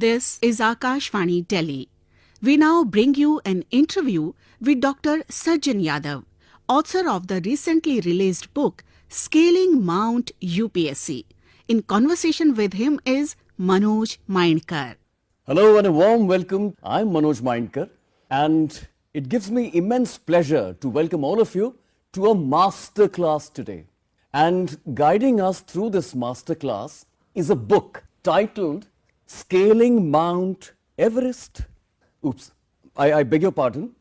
This is Akashvani Delhi. We now bring you an interview with Dr. Sajjan Yadav, author of the recently released book Scaling Mount UPSC. In conversation with him is Manoj Mindkar. Hello and a warm welcome. I'm Manoj Mindkar, and it gives me immense pleasure to welcome all of you to a masterclass today. And guiding us through this masterclass is a book titled Scaling Mount Everest. Oops, I beg your pardon.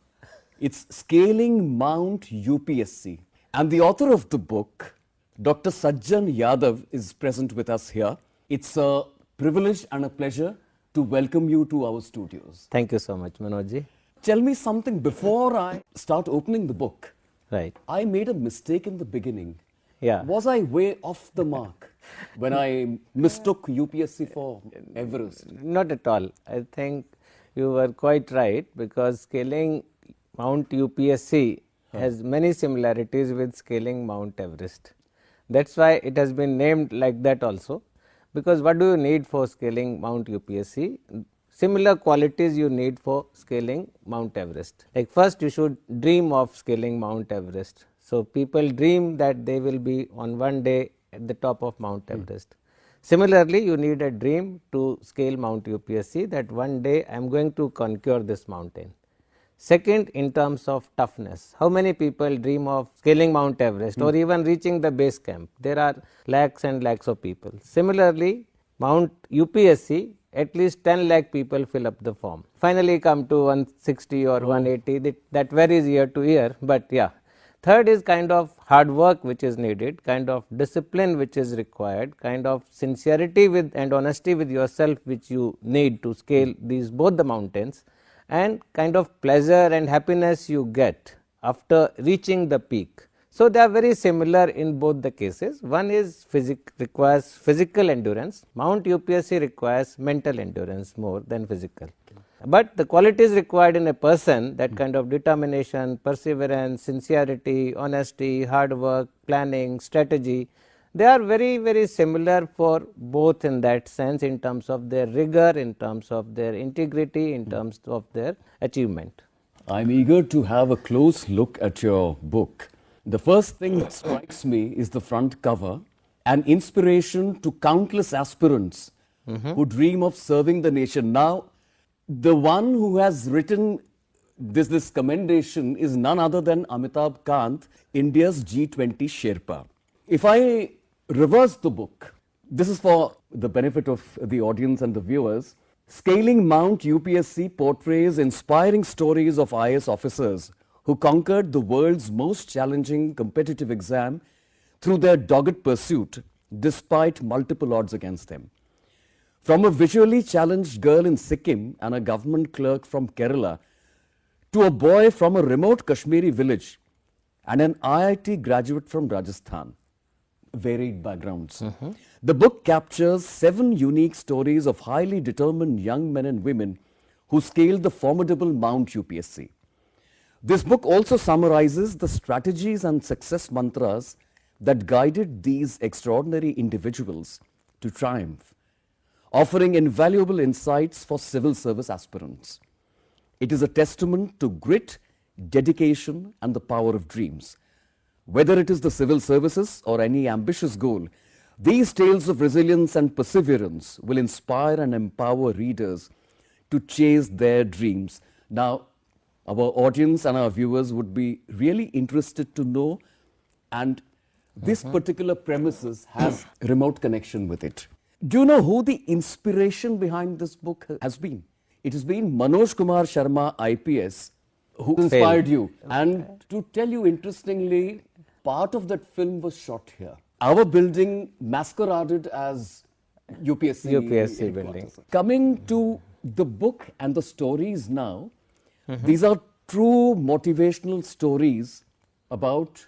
It's Scaling Mount UPSC. And the author of the book, Dr. Sajjan Yadav, is present with us here. It's a privilege and a pleasure to welcome you to our studios. Thank you so much, Manojji. Tell me something before I start opening the book. Right. I made a mistake in the beginning. Yeah. Was I way off the mark when I mistook UPSC for Everest? Not at all. I think you were quite right, because scaling Mount UPSC has many similarities with scaling Mount Everest. That's why it has been named like that also, because what do you need for scaling Mount UPSC? Similar qualities you need for scaling Mount Everest. Like first you should dream of scaling Mount Everest. So people dream that they will be on one day at the top of Mount Everest. Similarly, you need a dream to scale Mount UPSC, that one day I am going to conquer this mountain. Second, in terms of toughness, how many people dream of scaling Mount Everest or even reaching the base camp? There are lakhs and lakhs of people. Similarly, Mount UPSC, at least 10 lakh people fill up the form. Finally come to 160 or 180, that varies year to year, but yeah. Third is kind of hard work which is needed, kind of discipline which is required, kind of sincerity with and honesty with yourself which you need to scale these both the mountains, and kind of pleasure and happiness you get after reaching the peak. So they are very similar in both the cases. One is requires physical endurance. Mount UPSC requires mental endurance more than physical. But the qualities required in a person, that kind of determination, perseverance, sincerity, honesty, hard work, planning, strategy, they are very, very similar for both in that sense, in terms of their rigor, in terms of their integrity, in terms of their achievement. I'm eager to have a close look at your book. The first thing that strikes me is the front cover, an inspiration to countless aspirants who dream of serving the nation. Now, the one who has written this commendation is none other than Amitabh Kant, India's G20 Sherpa. If I reverse the book, this is for the benefit of the audience and the viewers. Scaling Mount UPSC portrays inspiring stories of IAS officers who conquered the world's most challenging competitive exam through their dogged pursuit despite multiple odds against them. From a visually challenged girl in Sikkim and a government clerk from Kerala, to a boy from a remote Kashmiri village and an IIT graduate from Rajasthan. Varied backgrounds. The book captures 7 unique stories of highly determined young men and women who scaled the formidable Mount UPSC. This book also summarizes the strategies and success mantras that guided these extraordinary individuals to triumph, offering invaluable insights for civil service aspirants. It is a testament to grit, dedication, and the power of dreams. Whether it is the civil services or any ambitious goal, these tales of resilience and perseverance will inspire and empower readers to chase their dreams. Now, our audience and our viewers would be really interested to know, and this particular premises has remote connection with it. Do you know who the inspiration behind this book has been? It has been Manoj Kumar Sharma, IPS, who inspired you. And to tell you interestingly, part of that film was shot here. Our building masqueraded as UPSC building. Coming to the book and the stories now, these are true motivational stories about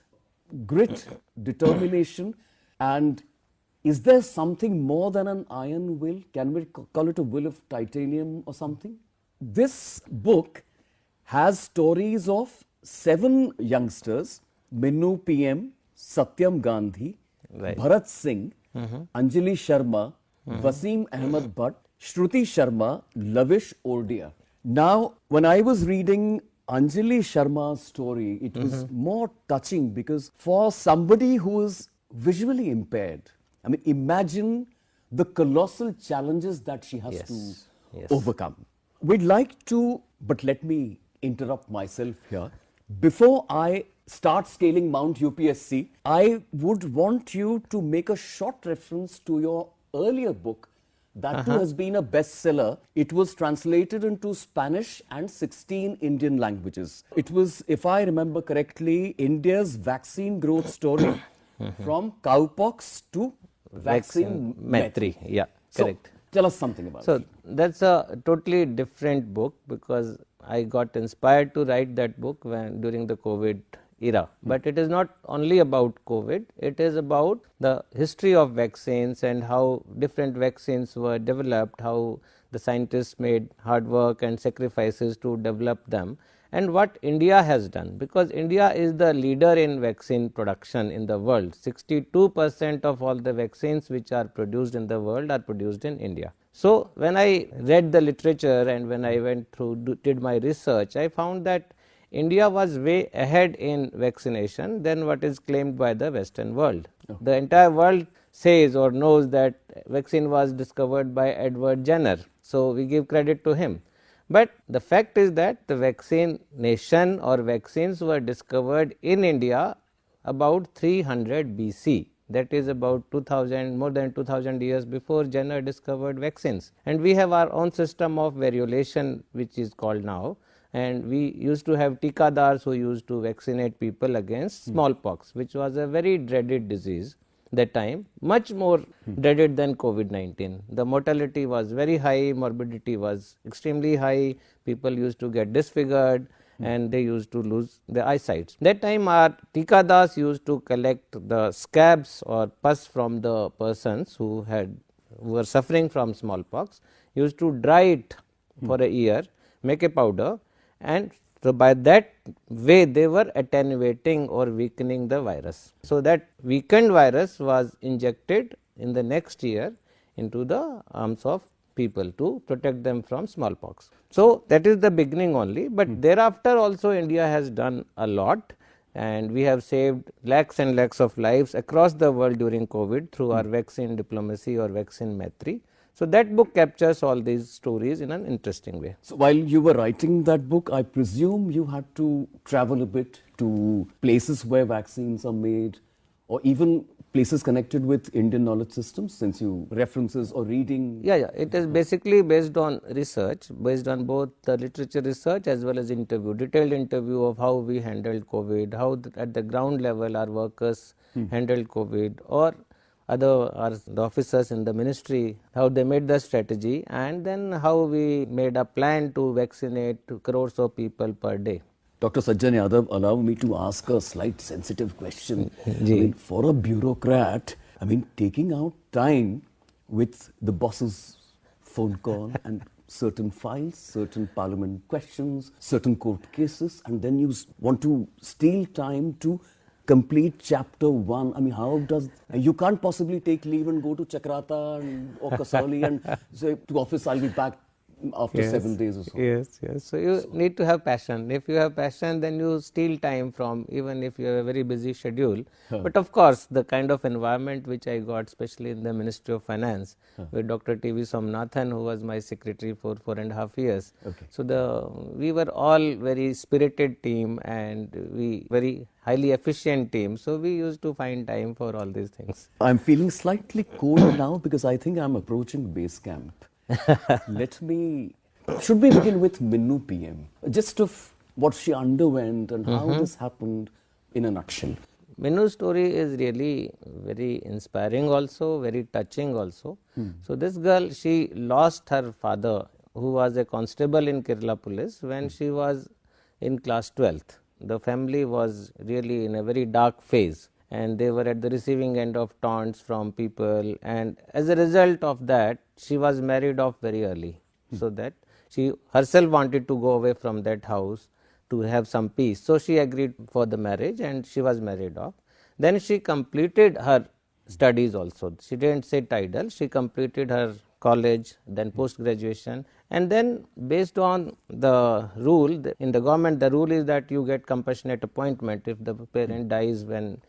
grit, determination, and is there something more than an iron will? Can we call it a will of titanium or something? This book has stories of 7 youngsters, Minnu PM, Satyam Gandhi, Right. Bharat Singh, Anjali Sharma, Wasim Ahmed Bhatt, Shruti Sharma, Lavish Ordia. Now, when I was reading Anjali Sharma's story, it was more touching because for somebody who is visually impaired, I mean, imagine the colossal challenges that she has to overcome. We'd like to, but let me interrupt myself here. Before I start scaling Mount UPSC, I would want you to make a short reference to your earlier book. That too has been a bestseller. It was translated into Spanish and 16 Indian languages. It was, if I remember correctly, India's vaccine growth story from cowpox to vaccine Maitri. Yeah, So, correct. tell us something about So it. that's a totally different book because I got inspired to write that book during the COVID era. But it is not only about COVID, it is about the history of vaccines and how different vaccines were developed, how the scientists made hard work and sacrifices to develop them, and what India has done, because India is the leader in vaccine production in the world. 62% of all the vaccines which are produced in the world are produced in India. So when I read the literature and when I went through, did my research, I found that India was way ahead in vaccination than what is claimed by the Western world. The entire world says or knows that vaccine was discovered by Edward Jenner, so we give credit to him. But the fact is that the vaccination or vaccines were discovered in India about 300 BC. That is about 2000, more than 2000 years before Jenner discovered vaccines. And we have our own system of variolation, which is called now. And we used to have tikadars who used to vaccinate people against smallpox, which was a very dreaded disease that time, much more dreaded than COVID-19. The mortality was very high, morbidity was extremely high, people used to get disfigured and they used to lose their eyesight. That time our tikadas used to collect the scabs or pus from the persons who were suffering from smallpox, used to dry it for a year, make a powder, and so by that way they were attenuating or weakening the virus. So that weakened virus was injected in the next year into the arms of people to protect them from smallpox. So that is the beginning only, but thereafter also India has done a lot, and we have saved lakhs and lakhs of lives across the world during COVID through our vaccine diplomacy or vaccine maitri. So that book captures all these stories in an interesting way. So while you were writing that book, I presume you had to travel a bit to places where vaccines are made, or even places connected with Indian knowledge systems, since you references or reading. Yeah, it is basically based on research, based on both the literature research as well as detailed interview of how we handled COVID, how at the ground level our workers handled COVID, or the officers in the ministry, how they made the strategy, and then how we made a plan to vaccinate crores of people per day. Dr. Sajjan Yadav, allow me to ask a slight sensitive question. I mean, for a bureaucrat, I mean, taking out time with the boss's phone call and certain files, certain parliament questions, certain court cases, and then you want to steal time to complete chapter 1. I mean, how does, you can't possibly take leave and go to Chakrata or Kasauli and say to office, I'll be back after 7 days or so. Yes. So you need to have passion. If you have passion, then you steal time from, even if you have a very busy schedule. But of course, the kind of environment which I got, especially in the Ministry of Finance, with Dr. T.V. Somnathan, who was my secretary for 4.5 years. So we were all very spirited team and we very highly efficient team. So we used to find time for all these things. I'm feeling slightly cold now because I think I'm approaching base camp. Should we begin with Minnu PM? Just of what she underwent and how this happened in a nutshell. Minnu's story is really very inspiring also, very touching also. So this girl, she lost her father, who was a constable in Kerala police, when she was in class 12th. The family was really in a very dark phase, and they were at the receiving end of taunts from people, and as a result of that, she was married off very early, so that she herself wanted to go away from that house to have some peace. So she agreed for the marriage and she was married off. Then she completed her studies also. She didn't sit idle. She completed her college, then post-graduation, and then based on the rule in the government, the rule is that you get compassionate appointment if the parent dies when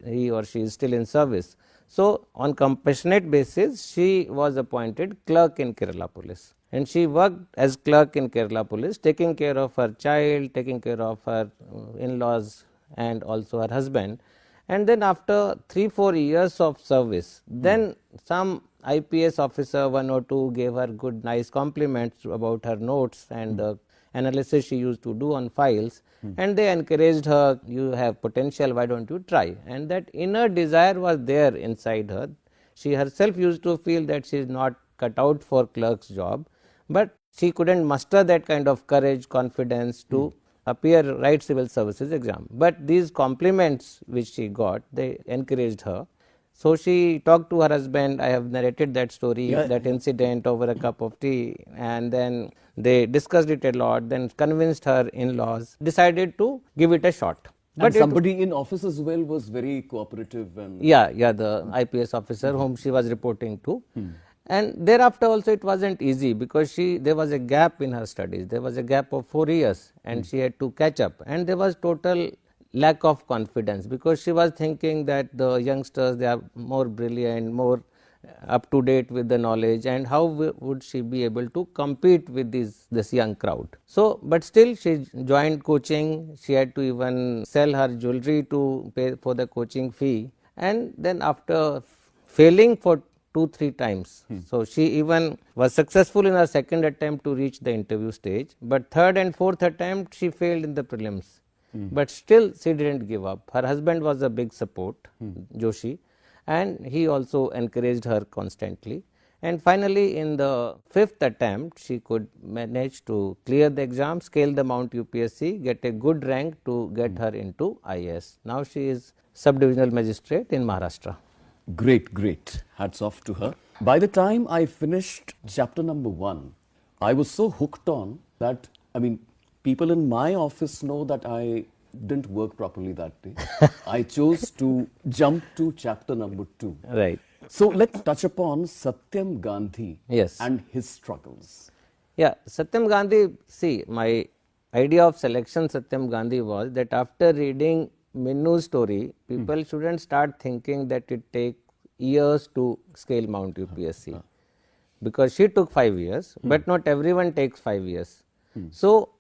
he or she is still in service. So, on compassionate basis, she was appointed clerk in Kerala Police, and she worked as clerk in Kerala Police, taking care of her child, taking care of her in-laws and also her husband. And then after 3-4 years of service, then some IPS officer, 1 or 2, gave her good nice compliments about her notes and the analysis she used to do on files, and they encouraged her, you have potential, why don't you try? And that inner desire was there inside her. She herself used to feel that she is not cut out for clerk's job, but she couldn't muster that kind of courage, confidence to appear write civil services exam. But these compliments which she got, they encouraged her. So she talked to her husband. I have narrated that story, that incident over a cup of tea, and then they discussed it a lot, then convinced her in-laws, decided to give it a shot. But somebody in office as well was very cooperative. And the IPS officer whom she was reporting to. And thereafter also it wasn't easy, because there was a gap in her studies. There was a gap of 4 years and she had to catch up, and there was total lack of confidence, because she was thinking that the youngsters, they are more brilliant, more up to date with the knowledge, and how would she be able to compete with this young crowd. So, but still she joined coaching. She had to even sell her jewelry to pay for the coaching fee, and then after failing for 2-3 times. So, she even was successful in her second attempt to reach the interview stage, but third and fourth attempt she failed in the prelims. But still she didn't give up. Her husband was a big support, Joshi, and he also encouraged her constantly. And finally, in the fifth attempt, she could manage to clear the exam, scale the Mount UPSC, get a good rank to get her into IAS. Now she is sub-divisional magistrate in Maharashtra. Great, great. Hats off to her. By the time I finished chapter number 1, I was so hooked on that, people in my office know that I didn't work properly that day. I chose to jump to chapter number 2. Right. So let's touch upon Satyam Gandhi and his struggles. Yeah, Satyam Gandhi, see, my idea of selection Satyam Gandhi was that after reading Minnu's story, people shouldn't start thinking that it takes years to scale Mount UPSC, because she took 5 years, but not everyone takes 5 years. So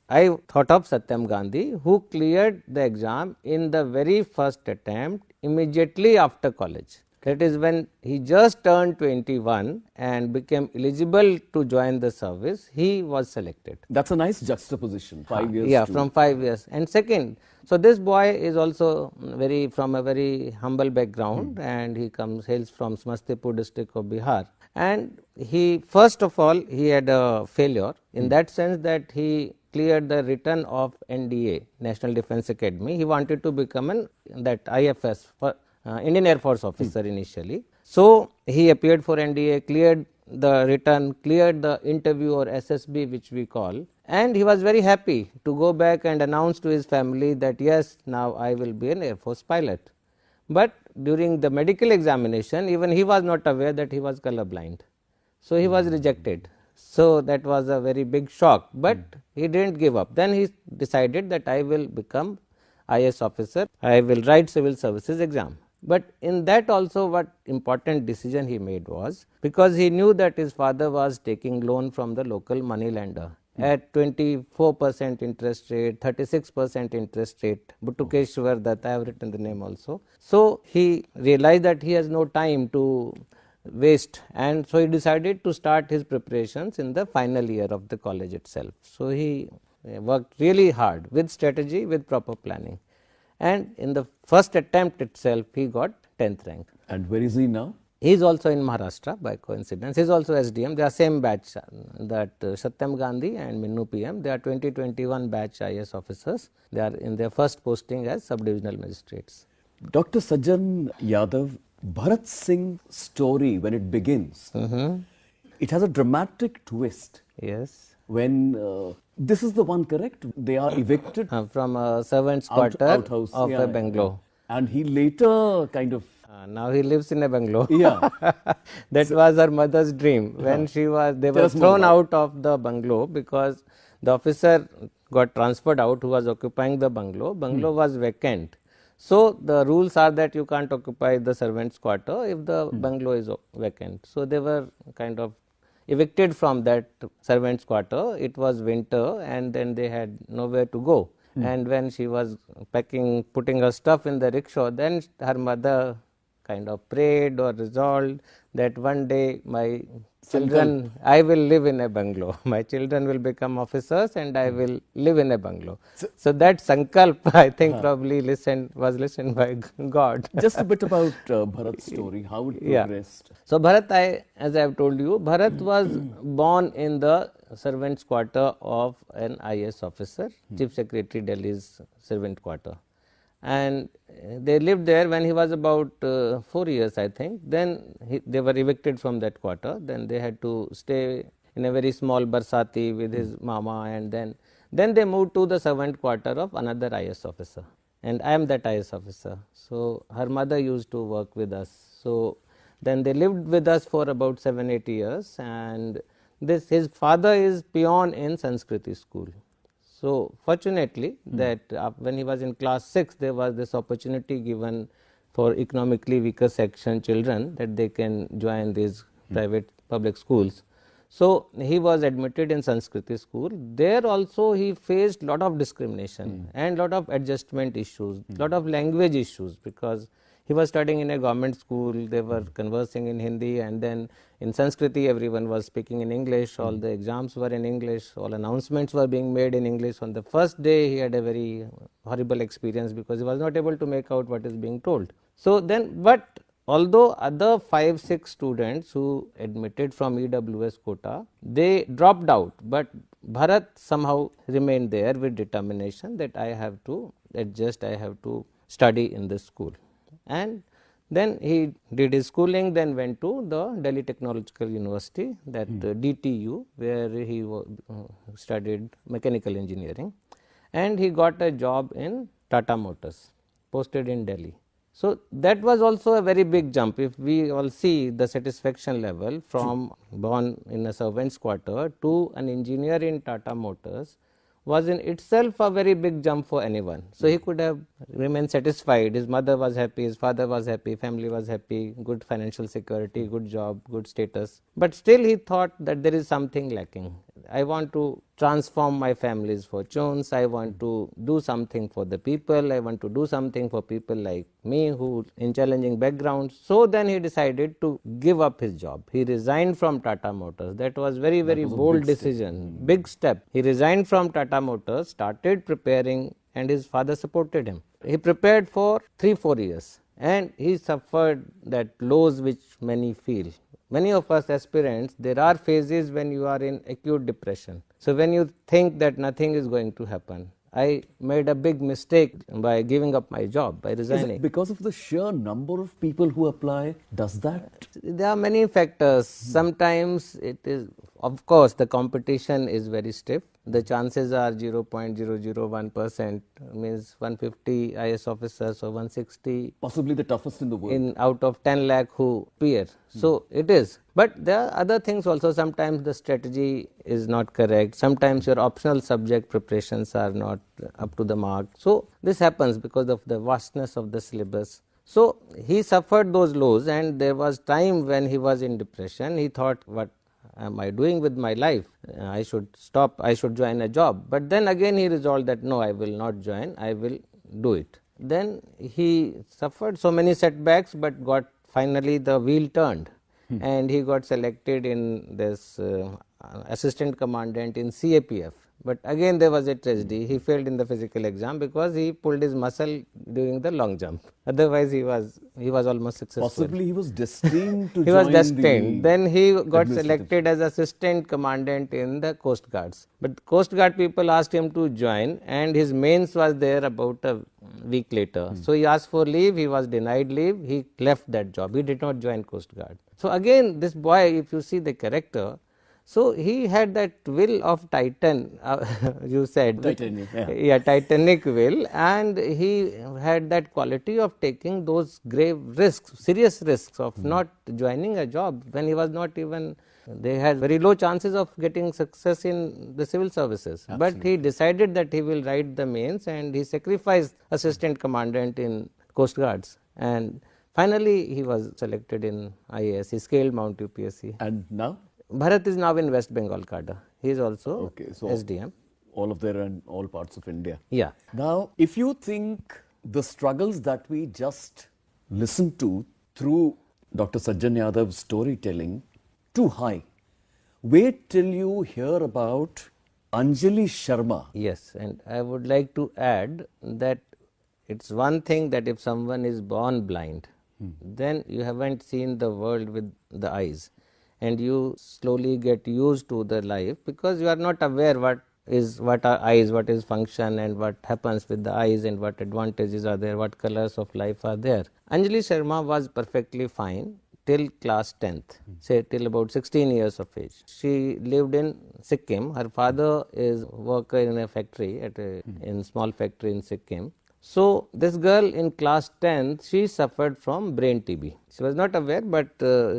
I thought of Satyam Gandhi, who cleared the exam in the very first attempt immediately after college. That is when he just turned 21 and became eligible to join the service, he was selected. That's a nice juxtaposition, 5 years. Yeah, from 5 years. And second, so this boy is also from a very humble background, and he hails from Samastipur district of Bihar. And he, first of all, he had a failure in that sense that he cleared the written of NDA, National Defence Academy. He wanted to become that IFS, Indian Air Force officer initially. So he appeared for NDA, cleared the written, cleared the interview or SSB, which we call, and he was very happy to go back and announce to his family that yes, now I will be an Air Force pilot. But during the medical examination, even he was not aware that he was colorblind. So he was rejected. So that was a very big shock, but he didn't give up. Then he decided that I will become IAS officer, I will write civil services exam. But in that also, what important decision he made was, because he knew that his father was taking loan from the local money lender at 24% interest rate, 36% interest rate, Buttukeshwar Dutt, I have written the name also. So he realized that he has no time to waste, and so he decided to start his preparations in the final year of the college itself. So he worked really hard with strategy, with proper planning, and in the first attempt itself he got 10th rank. And where is he now? He is also in Maharashtra by coincidence. He is also SDM. They are same batch, that Satyam Gandhi and Minnu PM. They are 2021 batch IAS officers. They are in their first posting as sub-divisional magistrates. Dr. Sajjan Yadav, Bharat Singh's story, when it begins, it has a dramatic twist. Yes. When this is the one, correct? They are evicted from a servant's quarter outhouse of Bangalore. And he later kind of Now he lives in a bungalow. Yeah. That was her mother's dream. When they were us more thrown about out of the bungalow because the officer got transferred out who was occupying the bungalow. Bungalow was vacant. So the rules are that you can't occupy the servants' quarter if the bungalow is vacant. So they were kind of evicted from that servants' quarter. It was winter and then they had nowhere to go. And when she was putting her stuff in the rickshaw, then her mother kind of prayed or resolved that one day my children, I will live in a bungalow. My children will become officers and I will live in a bungalow. So that sankalp, I think, probably was listened by God. Just a bit about Bharat's story, how it progressed. So Bharat, as I have told you, Bharat was born in the servants' quarter of an IAS officer, Chief Secretary Delhi's servant quarter. And they lived there when he was about 4 years, I think. Then they were evicted from that quarter. Then they had to stay in a very small barsati with his mama, and then they moved to the servant quarter of another IAS officer. And I am that IAS officer. So her mother used to work with us. So then they lived with us for about 7-8 years, and his father is peon in Sanskriti school. So fortunately that when he was in class 6, there was this opportunity given for economically weaker section children that they can join these private public schools. So he was admitted in Sanskriti school. There also he faced lot of discrimination and lot of adjustment issues, lot of language issues, because he was studying in a government school. They were conversing in Hindi, and then in Sanskriti everyone was speaking in English. All the exams were in English. All announcements were being made in English. On the first day he had a very horrible experience because he was not able to make out what is being told. So then, but although other 5-6 students who admitted from EWS quota, they dropped out, but Bharat somehow remained there with determination that I have to adjust, I have to study in this school. And then he did his schooling, then went to the Delhi Technological University, that DTU, where he studied mechanical engineering, and he got a job in Tata Motors, posted in Delhi. So that was also a very big jump. If we all see the satisfaction level from born in a servant's quarter to an engineer in Tata Motors was in itself a very big jump for anyone. So he could have remained satisfied. His mother was happy, his father was happy, family was happy, good financial security, good job, good status. But still he thought that there is something lacking. I want to transform my family's fortunes. I want to do something for the people. I want to do something for people like me who in challenging backgrounds. So then he decided to give up his job. He resigned from Tata Motors. That was very bold decision, big step. He resigned from Tata Motors, started preparing, and his father supported him. He prepared for 3-4 years, and he suffered that lows which many feel. Many of us aspirants, there are phases when you are in acute depression. So when you think that nothing is going to happen, I made a big mistake by giving up my job, by resigning. Is it because of the sheer number of people who apply? Does that? There are many factors. Sometimes it is, of course, the competition is very stiff. The chances are 0.001%, means 150 IAS officers or 160. Possibly the toughest in the world. Out of 10 lakh who appear. So it is. But there are other things also. Sometimes the strategy is not correct. Sometimes your optional subject preparations are not up to the mark. So this happens because of the vastness of the syllabus. So he suffered those lows, and there was time when he was in depression. He thought, what am I doing with my life? I should stop, I should join a job. But then again he resolved that no, I will not join, I will do it. Then he suffered so many setbacks, but got finally the wheel turned, and he got selected in this assistant commandant in CAPF. But again there was a tragedy. He failed in the physical exam because he pulled his muscle during the long jump. Otherwise he was almost successful. Possibly he was destined to he join was destined. Then he got administrative. selected as assistant commandant in the Coast Guards. But Coast Guard people asked him to join, and his mains was there about a week later. So he asked for leave, he was denied leave, he left that job. He did not join Coast Guard. So again this boy, if you see the character, So he had that will of Titan, you said. Titanium, yeah. Yeah, Titanic will, and he had that quality of taking those grave risks, serious risks of not joining a job when he was not even, they had very low chances of getting success in the civil services. But he decided that he will write the mains, and he sacrificed assistant commandant in Coast Guards, and finally he was selected in IAS. He scaled Mount UPSC. And now? Bharat is now in West Bengal cadre. He is also Okay, so SDM. all of them in all parts of India. Yeah. Now, if you think the struggles that we just listened to through Dr. Sajjan Yadav's storytelling too high, wait till you hear about Anjali Sharma. Yes, and I would like to add that it's one thing that if someone is born blind, then you haven't seen the world with the eyes, and you slowly get used to the life because you are not aware what are eyes, what is function, and what happens with the eyes, and what advantages are there, what colors of life are there. Anjali Sharma was perfectly fine till class 10th, say till about 16 years of age. She lived in Sikkim. Her father is worker in a factory, in small factory in Sikkim. So this girl in class 10th, she suffered from brain TB. She was not aware, but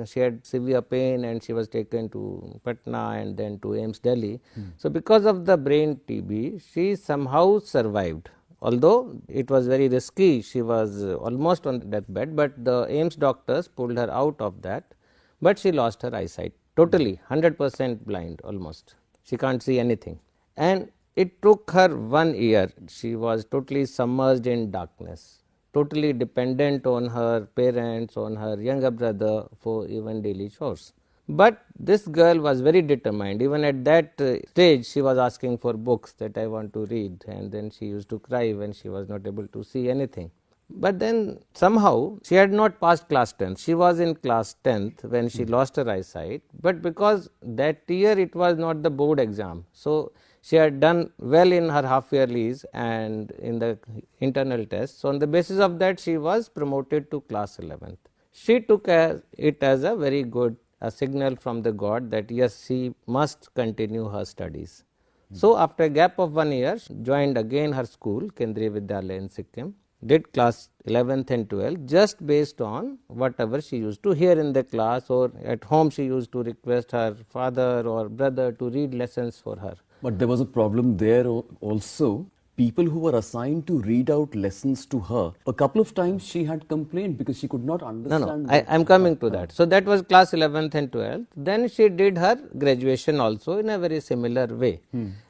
she had severe pain, and she was taken to Patna and then to AIMS Delhi. So because of the brain TB, she somehow survived. Although it was very risky, she was almost on the deathbed, but the AIMS doctors pulled her out of that. But she lost her eyesight totally, 100% blind almost. She can't see anything. And it took her 1 year. She was totally submerged in darkness, totally dependent on her parents, on her younger brother for even daily chores. But this girl was very determined. Even at that stage, she was asking for books that I want to read, and then she used to cry when she was not able to see anything. But then somehow she had not passed class 10th. She was in class 10th when she lost her eyesight, but because that year it was not the board exam, so she had done well in her half yearlies and in the internal tests. So on the basis of that, she was promoted to class 11th. She took it as a very good signal from the God that yes, she must continue her studies. So after a gap of 1 year, she joined again her school, Kendriya Vidyalaya in Sikkim, did class 11th and 12th just based on whatever she used to hear in the class, or at home she used to request her father or brother to read lessons for her. But there was a problem there also. People who were assigned to read out lessons to her, a couple of times she had complained because she could not understand. No, I am coming to that. So that was class 11th and 12th. Then she did her graduation also in a very similar way.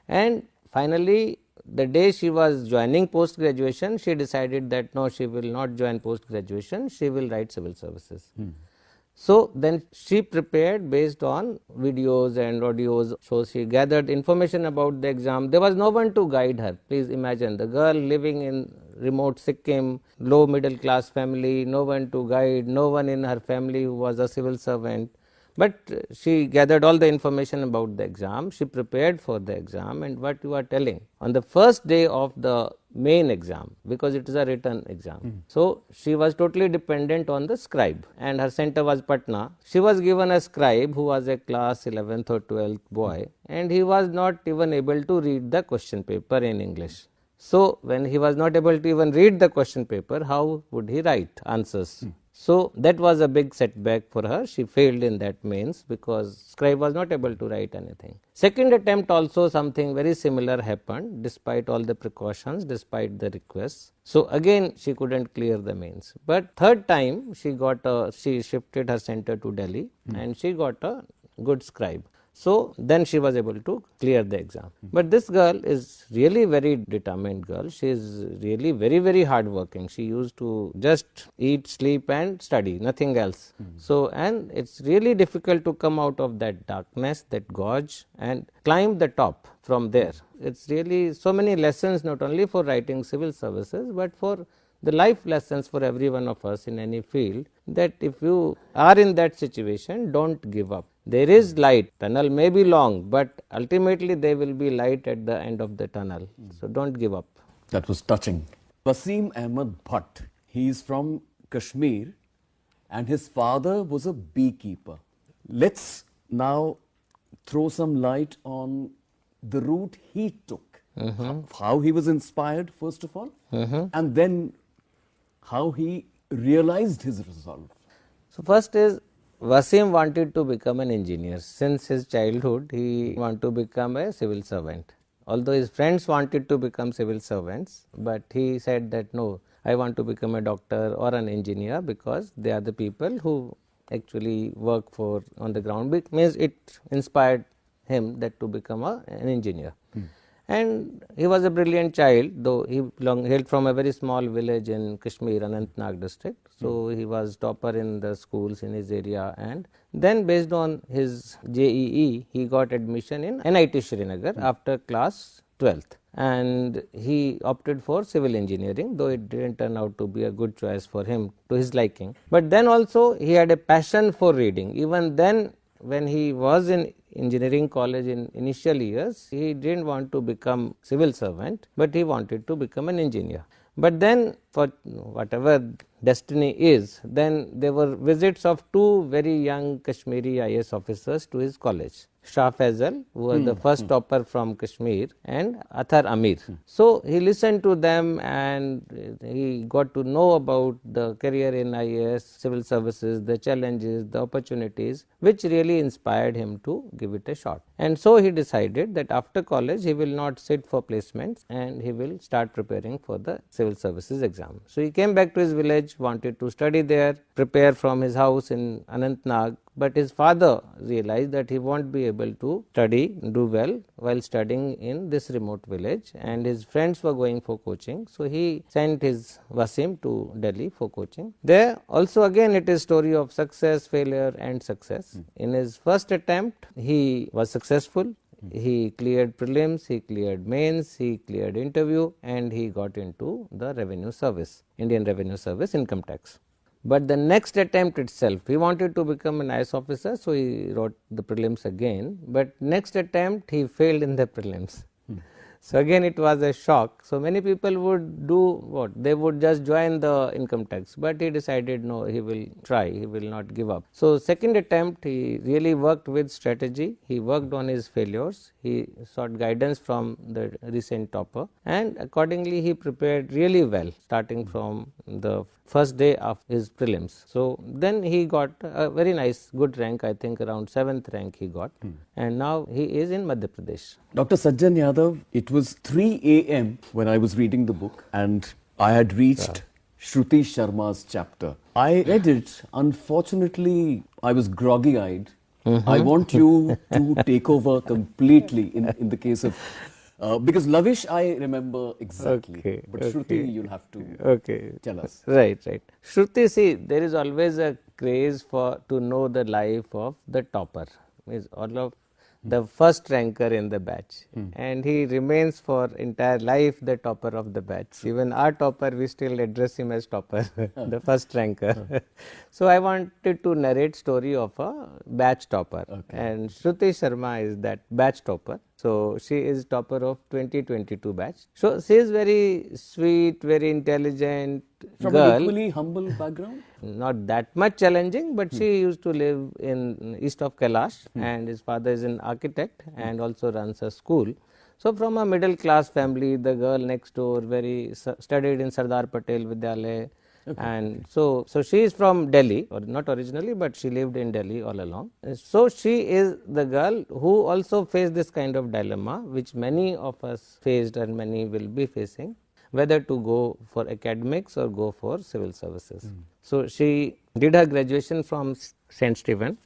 And finally, the day she was joining post graduation, she decided that no, she will not join post graduation, she will write civil services. So then she prepared based on videos and audios. So she gathered information about the exam. There was no one to guide her. Please imagine the girl living in remote Sikkim, low middle class family, no one to guide, no one in her family who was a civil servant. But she gathered all the information about the exam. She prepared for the exam, and what you are telling, on the first day of the main exam, because it is a written exam. So she was totally dependent on the scribe, and her center was Patna. She was given a scribe who was a class 11th or 12th boy, and he was not even able to read the question paper in English. So when he was not able to even read the question paper, how would he write answers? So that was a big setback for her. She failed in that mains because scribe was not able to write anything. Second attempt also something very similar happened despite all the precautions, despite the requests. So again she couldn't clear the mains. But third time she shifted her center to Delhi and she got a good scribe. So then she was able to clear the exam. But this girl is really very determined girl. She is really very, very hardworking. She used to just eat, sleep and study, nothing else. So, and it's really difficult to come out of that darkness, that gorge, and climb the top from there. It's really so many lessons, not only for writing civil services, but for the life lessons for every one of us in any field, that if you are in that situation, don't give up. There is light. Tunnel may be long, but ultimately there will be light at the end of the tunnel. So don't give up. That was touching. Wasim Ahmed Bhatt, he is from Kashmir and his father was a beekeeper. Let's now throw some light on the route he took, how he was inspired, first of all, and then how he realized his resolve. So first is Wasim wanted to become an engineer. Since his childhood, he wanted to become a civil servant. Although his friends wanted to become civil servants, but he said that no, I want to become a doctor or an engineer because they are the people who actually work for on the ground. It means it inspired him that to become an engineer. And he was a brilliant child, though he hailed from a very small village in Kashmir, Anantnag district. So he was topper in the schools in his area, and then based on his JEE, he got admission in NIT Srinagar after class 12th. And he opted for civil engineering, though it didn't turn out to be a good choice for him to his liking. But then also he had a passion for reading. Even then, when he was in engineering college in initial years, he didn't want to become civil servant, but he wanted to become an engineer. But then for whatever destiny is, then there were visits of two very young Kashmiri IAS officers to his college. Shah Faisal, who was the first topper from Kashmir, and Athar Amir. So he listened to them and he got to know about the career in IAS, civil services, the challenges, the opportunities, which really inspired him to give it a shot. And so he decided that after college he will not sit for placements and he will start preparing for the civil services exam. So he came back to his village, wanted to study there, prepare from his house in Anantnag. But his father realized that he won't be able to study, do well while studying in this remote village, and his friends were going for coaching. So he sent his Wasim to Delhi for coaching. There also again it is story of success, failure and success. In his first attempt he was successful. He cleared prelims, he cleared mains, he cleared interview, and he got into the revenue service, Indian Revenue Service, income tax. But the next attempt itself, he wanted to become an IAS officer, so he wrote the prelims again. But next attempt, he failed in the prelims. So again, it was a shock. So many people would do what? They would just join the income tax. But he decided no, he will try, he will not give up. So second attempt, he really worked with strategy. He worked on his failures. He sought guidance from the recent topper. And accordingly, he prepared really well, starting from the first day of his prelims. So then he got a very nice, good rank. I think around 7th rank he got. And now he is in Madhya Pradesh. Dr. Sajjan Yadav, it was 3 a.m. when I was reading the book and I had reached Shruti Sharma's chapter. I read it. Unfortunately, I was groggy-eyed. I want you to take over completely in the case of... because Lavish, I remember exactly. Okay, but okay. Shruti, you'll have to tell us. Right. Shruti, see, there is always a craze to know the life of the topper. Means all of the first ranker in the batch, and he remains for entire life the topper of the batch. Even our topper, we still address him as topper, the first ranker. So I wanted to narrate story of a batch topper, and Shruti Sharma is that batch topper. So she is topper of 2022 batch. So she is very sweet, very intelligent From girl. an equally humble background? Not that much challenging, but she used to live in east of Kailash, and his father is an architect and also runs a school. So from a middle class family, the girl next door studied in Sardar Patel Vidyalaya. And so she is from Delhi, or not originally, but she lived in Delhi all along. So she is the girl who also faced this kind of dilemma, which many of us faced and many will be facing, whether to go for academics or go for civil services. So she did her graduation from St. Stephen,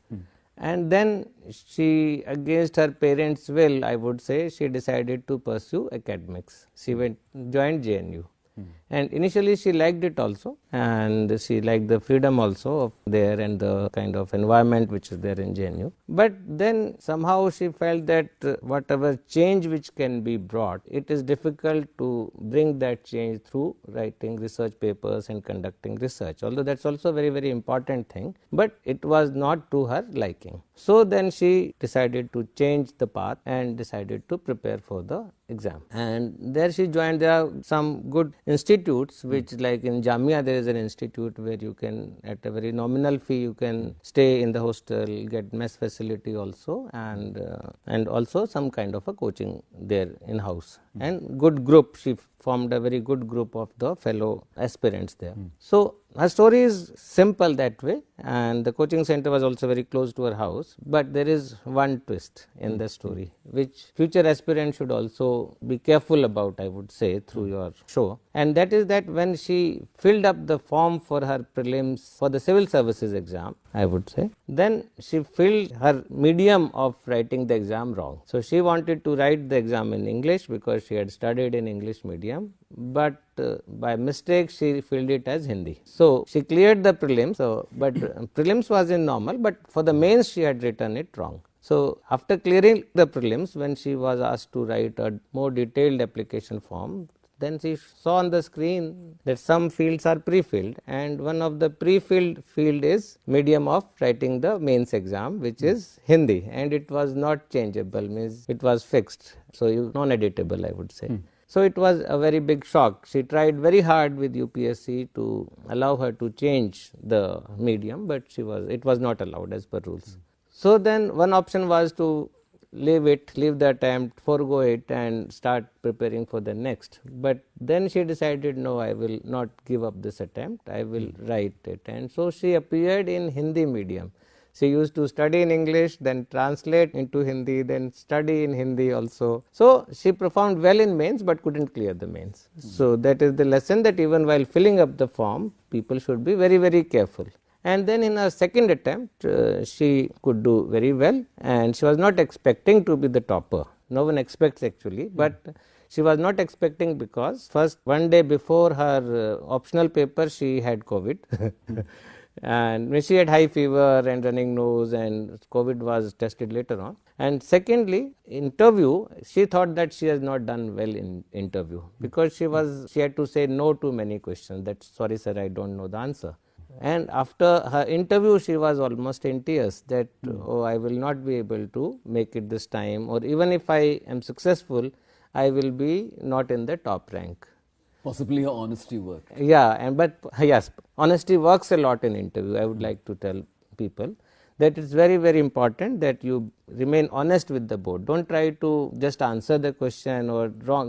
and then she, against her parents' will, I would say, she decided to pursue academics. She joined JNU. And initially she liked it also, and she liked the freedom also of there and the kind of environment which is there in JNU. But then somehow she felt that whatever change which can be brought, it is difficult to bring that change through writing research papers and conducting research, although that's also a very, very important thing, but it was not to her liking. So then she decided to change the path and decided to prepare for the exam. And there she joined, there are some good institutes institutes which, like in Jamia there is an institute where you can, at a very nominal fee, you can stay in the hostel, get mess facility also, and also some kind of a coaching there in house, and good group. She formed a very good group of the fellow aspirants there. So her story is simple that way, and the coaching center was also very close to her house. But there is one twist in the story which future aspirants should also be careful about, I would say, through your show, and that is that when she filled up the form for her prelims for the civil services exam, I would say, then she filled her medium of writing the exam wrong. So she wanted to write the exam in English because she had studied in English medium, but by mistake she filled it as Hindi. So she cleared the prelims, but prelims was in normal, but for the mains she had written it wrong. So after clearing the prelims, when she was asked to write a more detailed application form, then she saw on the screen that some fields are pre-filled, and one of the pre-filled field is medium of writing the mains exam, which is Hindi, and it was not changeable, means it was fixed, so non-editable, I would say. So it was a very big shock. She tried very hard with UPSC to allow her to change the medium, but it was not allowed as per rules. So then one option was to leave the attempt, forego it, and start preparing for the next. But then she decided, no, I will not give up this attempt, I will write it. And so she appeared in Hindi medium. She used to study in English, then translate into Hindi, then study in Hindi also. So she performed well in mains but couldn't clear the mains. So that is the lesson, that even while filling up the form, people should be very, very careful. And then in her second attempt, she could do very well, and she was not expecting to be the topper. No one expects actually, but she was not expecting because first one day before her optional paper she had COVID. And she had high fever and running nose, and COVID was tested later on. And secondly, interview, she thought that she has not done well in interview because she had to say no to many questions, that sorry sir, I don't know the answer. And after her interview, she was almost in tears that, oh, I will not be able to make it this time, or even if I am successful, I will be not in the top rank. Possibly her honesty work. Yeah, but yes, honesty works a lot in interview. I would like to tell people that it's very, very important that you remain honest with the board. Don't try to just answer the question or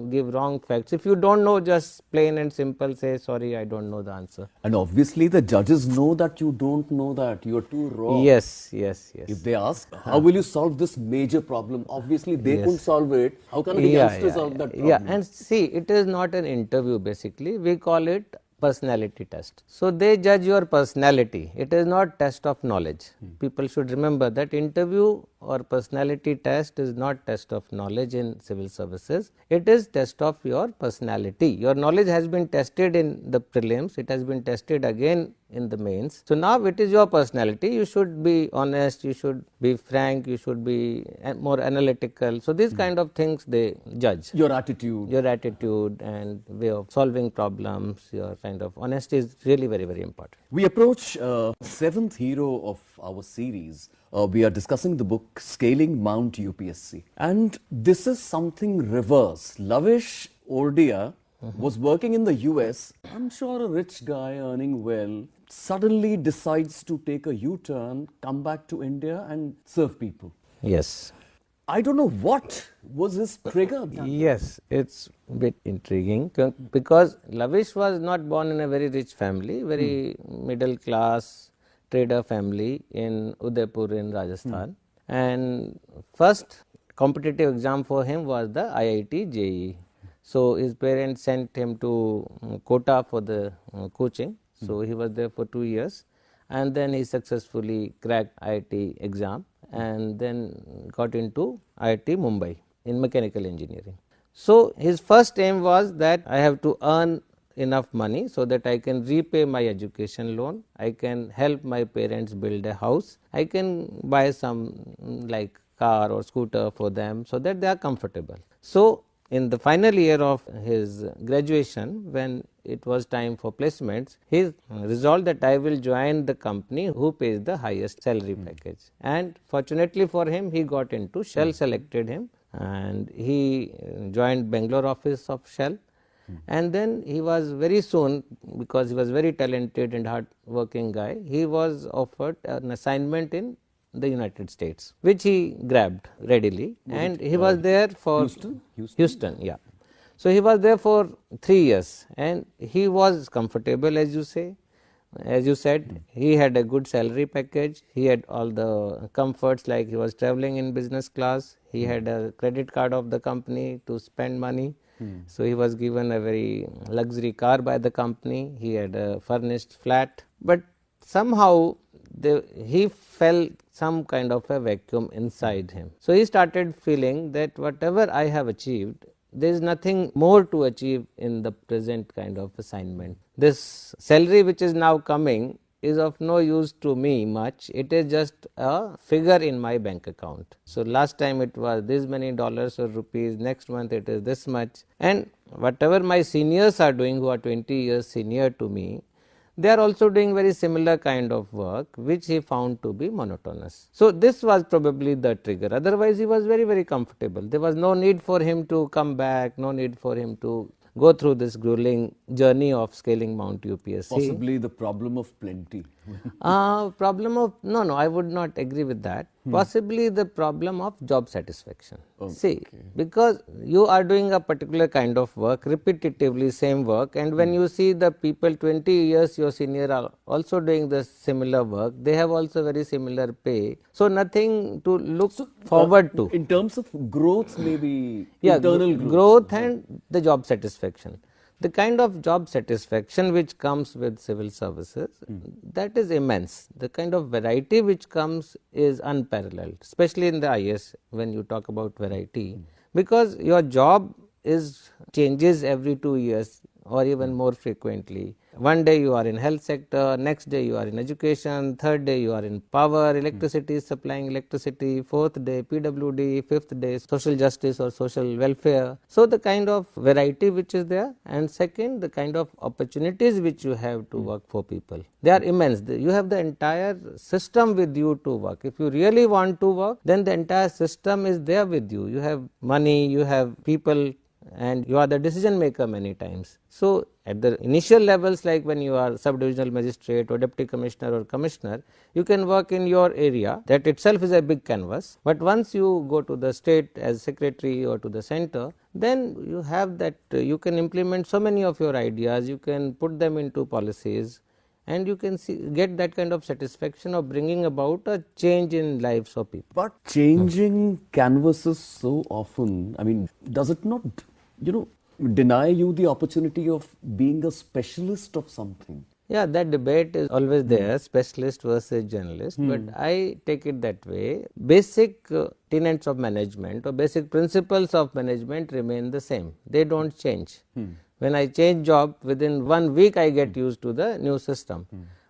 give wrong facts. If you don't know, just plain and simple say, sorry, I don't know the answer. And obviously the judges know that you don't know that, you're too raw. Yes. If they ask, how will you solve this major problem? Obviously they couldn't solve it. How can a youngster solve that problem? Yeah, and see, it is not an interview basically. We call it personality test. So they judge your personality. It is not test of knowledge. People should remember that interview or personality test is not test of knowledge in civil services. It is test of your personality. Your knowledge has been tested in the prelims. It has been tested again in the mains. So now it is your personality. You should be honest. You should be frank. You should be more analytical. So these kind of things they judge. Your attitude. Your attitude and way of solving problems. Your kind of honesty is really very, very important. We approach seventh hero of our series. We are discussing the book Scaling Mount UPSC. And this is something reverse. Lavish Ordia was working in the US. I'm sure a rich guy earning well suddenly decides to take a U-turn, come back to India and serve people. Yes. I don't know what was his trigger. Yes, it's a bit intriguing because Lavish was not born in a very rich family, very middle class trader family in Udaipur in Rajasthan. And first competitive exam for him was the IIT JEE. So his parents sent him to Kota for the coaching. So he was there for 2 years, and then he successfully cracked IIT exam and then got into IIT Mumbai in mechanical engineering. So his first aim was that I have to earn enough money so that I can repay my education loan, I can help my parents build a house, I can buy some like car or scooter for them so that they are comfortable. So in the final year of his graduation, when it was time for placements, he resolved that I will join the company who pays the highest salary package. And fortunately for him, he got into Shell, selected him, and he joined Bangalore office of Shell. And then he was very soon, because he was very talented and hard working guy, he was offered an assignment in the United States, which he grabbed readily, and he was there for Houston, yeah. So he was there for 3 years, and he was comfortable, as you say. As you said, he had a good salary package, he had all the comforts, like he was traveling in business class, he had a credit card of the company to spend money. So he was given a very luxury car by the company, he had a furnished flat, but somehow he felt some kind of a vacuum inside him. So he started feeling that whatever I have achieved, there is nothing more to achieve in the present kind of assignment. This salary which is now coming is of no use to me much, it is just a figure in my bank account. So last time it was this many dollars or rupees, next month it is this much, and whatever my seniors are doing, who are 20 years senior to me, they are also doing very similar kind of work, which he found to be monotonous. So this was probably the trigger, otherwise he was very comfortable. There was no need for him to come back, no need for him to go through this grueling journey of scaling Mount UPSC. Possibly the problem of plenty. Problem of, no, I would not agree with that. Possibly the problem of job satisfaction. See, because you are doing a particular kind of work, repetitively same work, and when you see the people 20 years your senior are also doing the similar work, they have also very similar pay. So nothing to look forward to. In terms of growth, maybe internal growth and the job satisfaction. The kind of job satisfaction which comes with civil services, that is immense. The kind of variety which comes is unparalleled, especially in the IAS when you talk about variety, because your job changes every 2 years or even more frequently. One day you are in health sector, next day you are in education, third day you are in power, electricity, supplying electricity, fourth day PWD, fifth day social justice or social welfare. So the kind of variety which is there, and second, the kind of opportunities which you have to work for people, they are immense. You have the entire system with you to work. If you really want to work, then the entire system is there with you. You have money, you have people, and you are the decision maker many times. So at the initial levels, like when you are sub-divisional magistrate or deputy commissioner or commissioner, you can work in your area, that itself is a big canvas. But once you go to the state as secretary or to the center, then you have that, you can implement so many of your ideas, you can put them into policies, and you can get that kind of satisfaction of bringing about a change in lives of people. But changing canvases so often, I mean, does it not, deny you the opportunity of being a specialist of something? Yeah, that debate is always there, specialist versus journalist, but I take it that way. Basic tenets of management or basic principles of management remain the same. They don't change. When I change job, within 1 week I get used to the new system.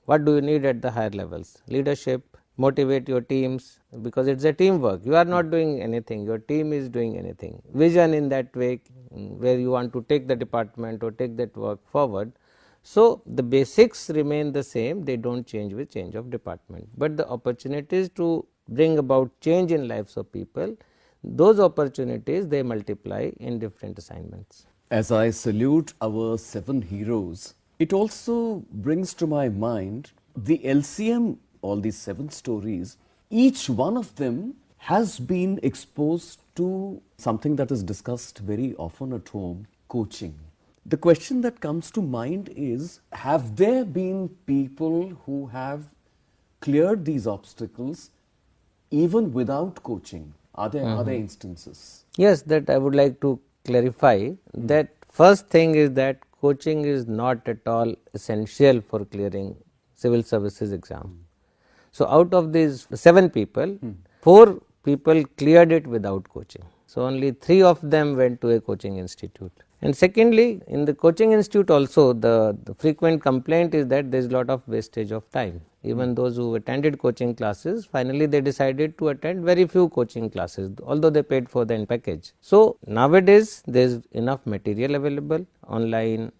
What do you need at the higher levels? Leadership, motivate your teams, because it's a teamwork. You are not doing anything, your team is doing anything. Vision in that way, where you want to take the department or take that work forward. So the basics remain the same, they don't change with change of department. But the opportunities to bring about change in lives of people, those opportunities, they multiply in different assignments. As I salute our 7 heroes, it also brings to my mind the LCM, all these 7 stories, each one of them has been exposed to something that is discussed very often at home, coaching. The question that comes to mind is, have there been people who have cleared these obstacles even without coaching? Are there instances? Yes, that I would like to clarify. That first thing is that coaching is not at all essential for clearing civil services exam. So out of these 7 people, 4 people cleared it without coaching. So only 3 of them went to a coaching institute. And secondly, in the coaching institute also, the frequent complaint is that there is a lot of wastage of time. Even those who attended coaching classes, finally they decided to attend very few coaching classes, although they paid for the package. So nowadays there is enough material available online,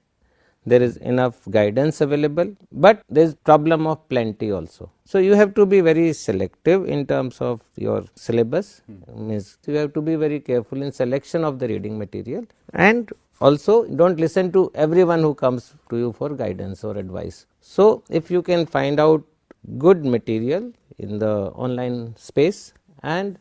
there is enough guidance available, but there is problem of plenty also. So you have to be very selective in terms of your syllabus, means you have to be very careful in selection of the reading material, and also don't listen to everyone who comes to you for guidance or advice. So if you can find out good material in the online space and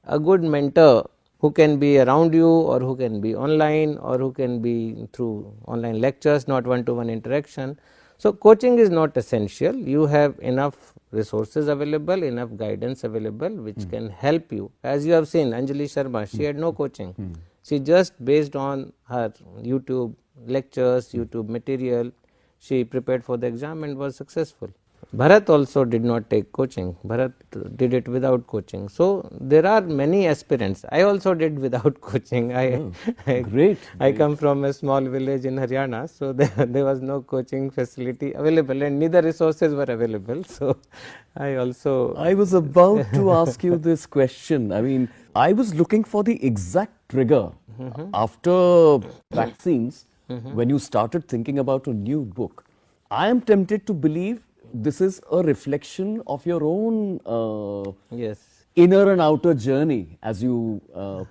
a good mentor who can be around you or who can be online or who can be through online lectures, not one-to-one interaction. So coaching is not essential. You have enough resources available, enough guidance available which can help you. As you have seen, Anjali Sharma, she had no coaching. She just based on her YouTube lectures, YouTube material, she prepared for the exam and was successful. Bharat also did not take coaching. Bharat did it without coaching. So there are many aspirants. I also did without coaching. Great. I come from a small village in Haryana, so there was no coaching facility available and neither resources were available. So I also. I was about to ask you this question. I mean, I was looking for the exact trigger after vaccines when you started thinking about a new book. I am tempted to believe this is a reflection of your own Yes. inner and outer journey as you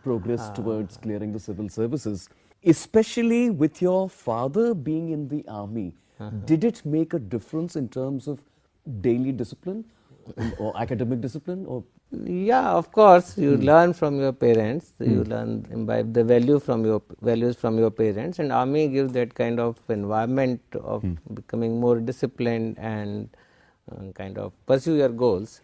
progress towards clearing the civil services, especially with your father being in the army. Did it make a difference in terms of daily discipline or academic discipline? Or Yeah, of course, you learn from your parents, you learn imbibe the values from your parents, and army gives that kind of environment of becoming more disciplined and kind of pursue your goals.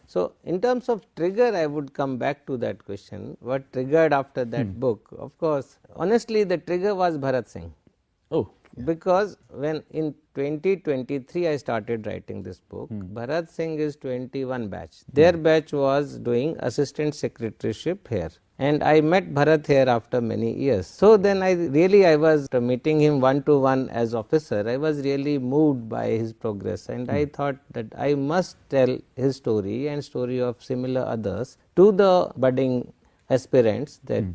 So in terms of trigger, I would come back to that question, what triggered after that book? Of course, honestly the trigger was Bharat Singh. oh, Because when in 2023 I started writing this book, Bharat Singh is 21 batch. Their batch was doing assistant secretaryship here. And I met Bharat here after many years. So then I was meeting him one-to-one as officer. I was really moved by his progress and I thought that I must tell his story and story of similar others to the budding aspirants that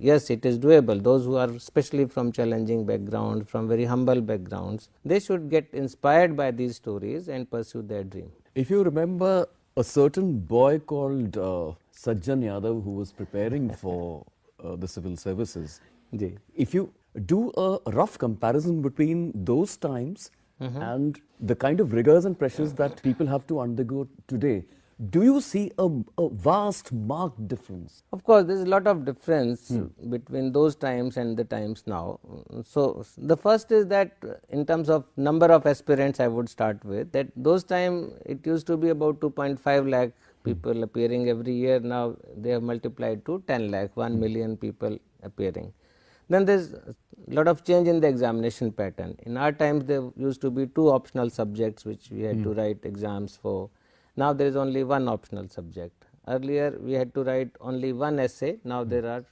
yes, it is doable. Those who are especially from challenging backgrounds, from very humble backgrounds, they should get inspired by these stories and pursue their dream. if you remember a certain boy called Sajjan Yadav who was preparing for the civil services, Ji. if you do a rough comparison between those times and the kind of rigors and pressures that people have to undergo today, do you see a vast marked difference? Of course, there is a lot of difference between those times and the times now. So the first is that in terms of number of aspirants I would start with, that those time it used to be about 2.5 lakh people appearing every year. Now they have multiplied to 10 lakh, 1 million people appearing. Then there is a lot of change in the examination pattern. In our times there used to be 2 optional subjects which we had to write exams for. Now there is only 1 optional subject. Earlier we had to write only 1 essay. Now there are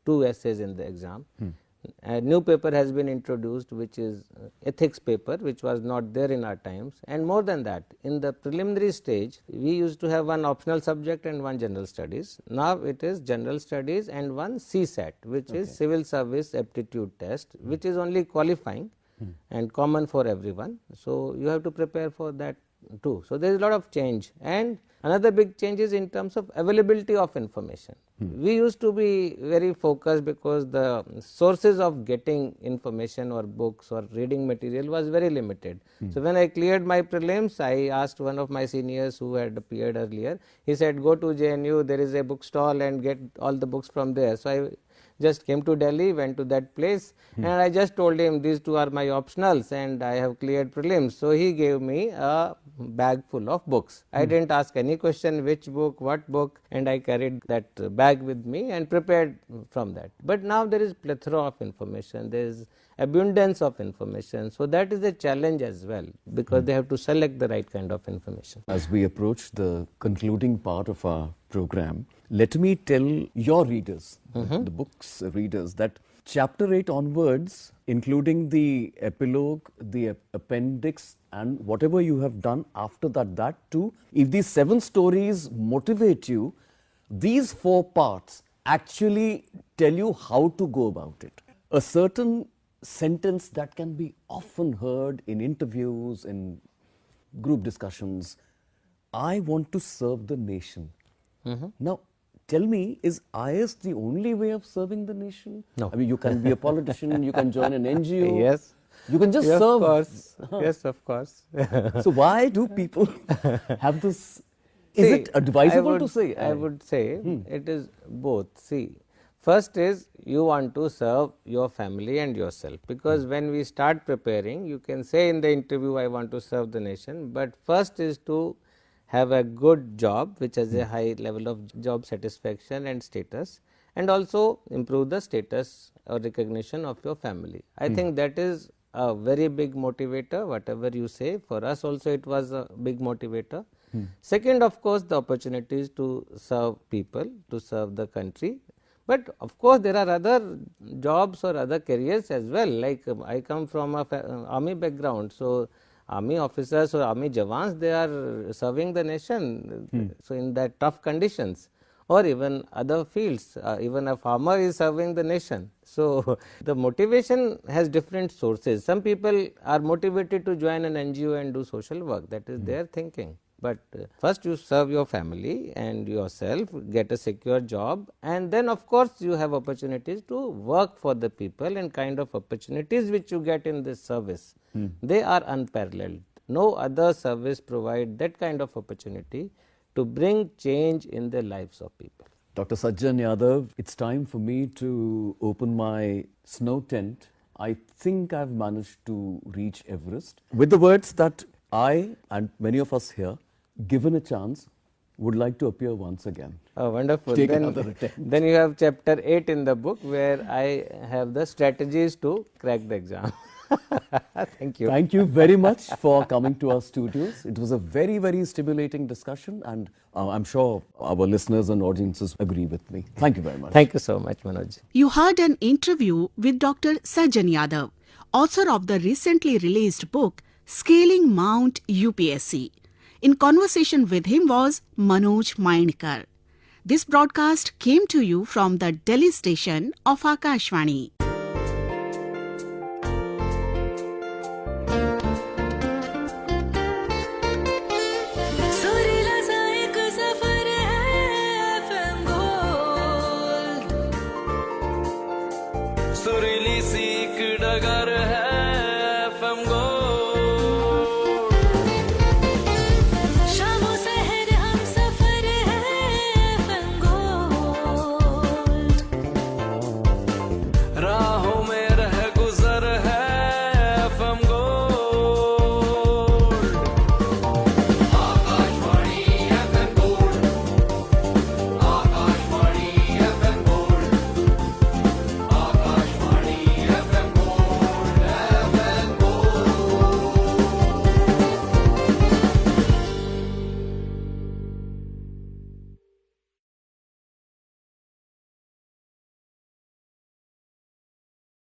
2 essays in the exam. A new paper has been introduced which is ethics paper, which was not there in our times. And more than that, in the preliminary stage we used to have 1 optional subject and 1 general studies. Now it is general studies and 1 CSAT, which is civil service aptitude test, which is only qualifying and common for everyone. So you have to prepare for that too. So there is a lot of change, and another big change is in terms of availability of information. We used to be very focused because the sources of getting information or books or reading material was very limited. So when I cleared my prelims, I asked one of my seniors who had appeared earlier. He said, go to JNU, there is a bookstall and get all the books from there. So I just came to Delhi, went to that place and I just told him these 2 are my optionals and I have cleared prelims. So he gave me a bag full of books. I didn't ask any question which book, what book, and I carried that bag with me and prepared from that. But now there is plethora of information, there is abundance of information. So that is a challenge as well, because they have to select the right kind of information. As we approach the concluding part of our program, let me tell your readers, the book's readers, that chapter 8 onwards, including the epilogue, the appendix, and whatever you have done after that, that too, if these 7 stories motivate you, these 4 parts actually tell you how to go about it. A certain sentence that can be often heard in interviews, in group discussions, I want to serve the nation. Now, tell me, is IAS the only way of serving the nation? No. I mean, you can be a politician, you can join an NGO. Yes. You can just Yes, serve. of course. Yes, of course. So why do people have this? Is See, it advisable I would, to say? I would say it is both. See, first is you want to serve your family and yourself, because when we start preparing, you can say in the interview, I want to serve the nation, but first is to have a good job which has a high level of job satisfaction and status, and also improve the status or recognition of your family. I think that is a very big motivator, whatever you say. For us also it was a big motivator. Second, of course, the opportunities to serve people, to serve the country. But of course, there are other jobs or other careers as well. Like I come from a army background, so army officers or army jawans, they are serving the nation. So in that tough conditions, or even other fields, even a farmer is serving the nation. So the motivation has different sources. Some people are motivated to join an NGO and do social work. That is their thinking. But first you serve your family and yourself, get a secure job, and then of course you have opportunities to work for the people, and kind of opportunities which you get in this service, they are unparalleled. No other service provide that kind of opportunity to bring change in the lives of people. Dr. Sajjan Yadav, it's time for me to open my snow tent. I think I've managed to reach Everest with the words that I and many of us here, given a chance, would like to appear once again. Oh, wonderful. Take another attempt. Then you have chapter 8 in the book where I have the strategies to crack the exam. Thank you. Thank you very much for coming to our studios. It was a very, very stimulating discussion, and I'm sure our listeners and audiences agree with me. Thank you very much. Thank you so much, Manoj. You heard an interview with Dr. Sajjan Yadav, author of the recently released book Scaling Mount UPSC. In conversation with him was Manoj Mainkar. This broadcast came to you from the Delhi station of Akashvani. सुरीली सी एक डगर